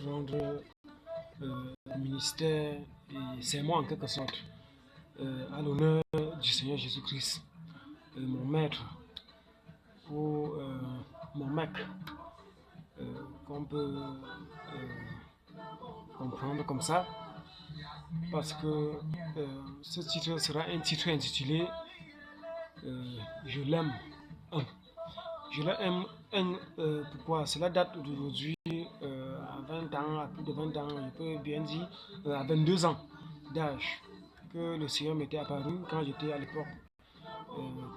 rendre ministère et serment en quelque sorte à l'honneur du Seigneur Jésus-Christ, mon maître ou mon mec, qu'on peut comprendre comme ça, parce que ce titre sera un titre intitulé Je l'aime un. Je l'aime un. Pourquoi? Cela date d'aujourd'hui à 20 ans, à plus de 20 ans, je peux bien dire à 22 ans d'âge que le Seigneur m'était apparu quand j'étais à l'époque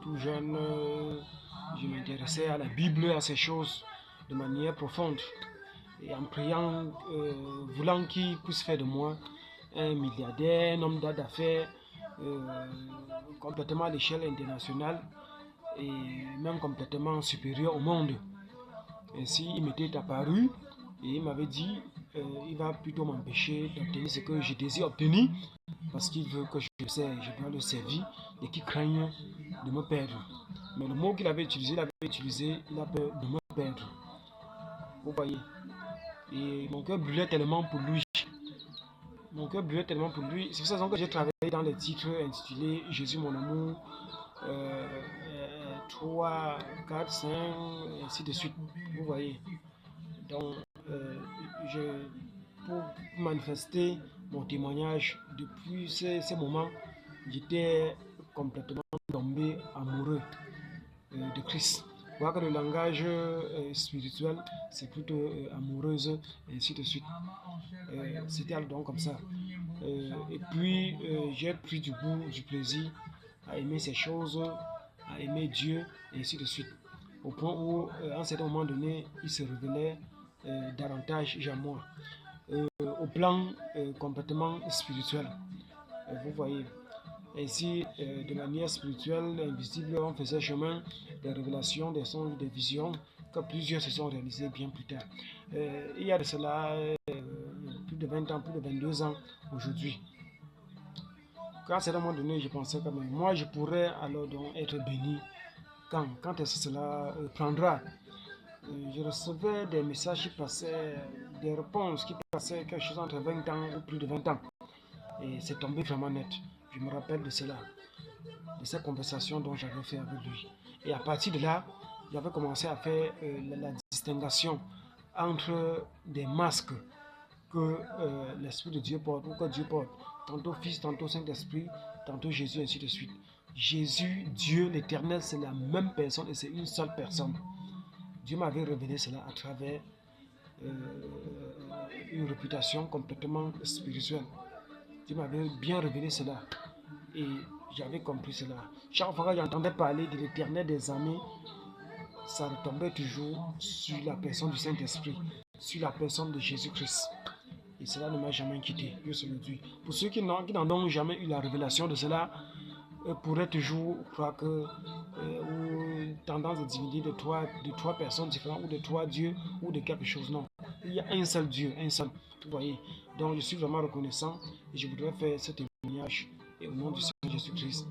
tout jeune. Je m'intéressais à la Bible, à ces choses de manière profonde et en priant, voulant qu'il puisse faire de moi un milliardaire, un homme d'affaires complètement à l'échelle internationale et même complètement supérieur au monde. Ainsi, il m'était apparu et il m'avait dit il va plutôt m'empêcher d'obtenir ce que je désire obtenir parce qu'il veut que je dois le servir et qu'il craigne de me perdre. Mais le mot qu'il avait utilisé, il a peur de me perdre. Vous voyez. Et mon cœur brûlait tellement pour lui. Mon cœur brûlait tellement pour lui. C'est pour cette raison que j'ai travaillé dans les titres intitulés Jésus mon amour, 3, 4, 5, et ainsi de suite. Vous voyez. Donc, pour manifester mon témoignage, depuis ces moments, j'étais complètement tombé amoureux de Christ. Voir que le langage spirituel, c'est plutôt amoureuse, et ainsi de suite. C'était donc comme ça. Et puis, j'ai pris du goût, du plaisir à aimer ces choses, à aimer Dieu, et ainsi de suite. Au point où, à un certain moment donné, il se révélait davantage à moi. Au plan complètement spirituel. Vous voyez. Ainsi, de manière spirituelle, invisible, on faisait chemin des révélations, des songes, des visions, que plusieurs se sont réalisées bien plus tard. Il y a de cela plus de 20 ans, plus de 22 ans aujourd'hui. Quand à un certain moment donné, je pensais que moi, je pourrais alors donc être béni. Quand est-ce que cela prendra? Je recevais des messages qui passaient, des réponses qui passaient quelque chose entre 20 ans ou plus de 20 ans. Et c'est tombé vraiment net. Je me rappelle de cela, de cette conversation dont j'avais fait avec lui. Et à partir de là, j'avais commencé à faire la distinction entre des masques que l'Esprit de Dieu porte ou que Dieu porte. Tantôt Fils, tantôt Saint-Esprit, tantôt Jésus, ainsi de suite. Jésus, Dieu, l'Éternel, c'est la même personne et c'est une seule personne. Dieu m'avait révélé cela à travers une réputation complètement spirituelle. Dieu m'avait bien révélé cela et j'avais compris cela. Chaque fois que j'entendais parler de l'Éternel des armées, ça retombait toujours sur la personne du Saint-Esprit, sur la personne de Jésus-Christ. Et cela ne m'a jamais quitté jusqu'aujourd'hui. Pour ceux qui n'en ont jamais eu la révélation de cela, pourraient toujours croire que ou tendance de diviser de trois personnes différentes ou de trois dieux ou de quelque chose. Non, il y a un seul Dieu, un seul. Vous voyez. Donc je suis vraiment reconnaissant et je voudrais faire ce témoignage et au nom du Seigneur Jésus-Christ.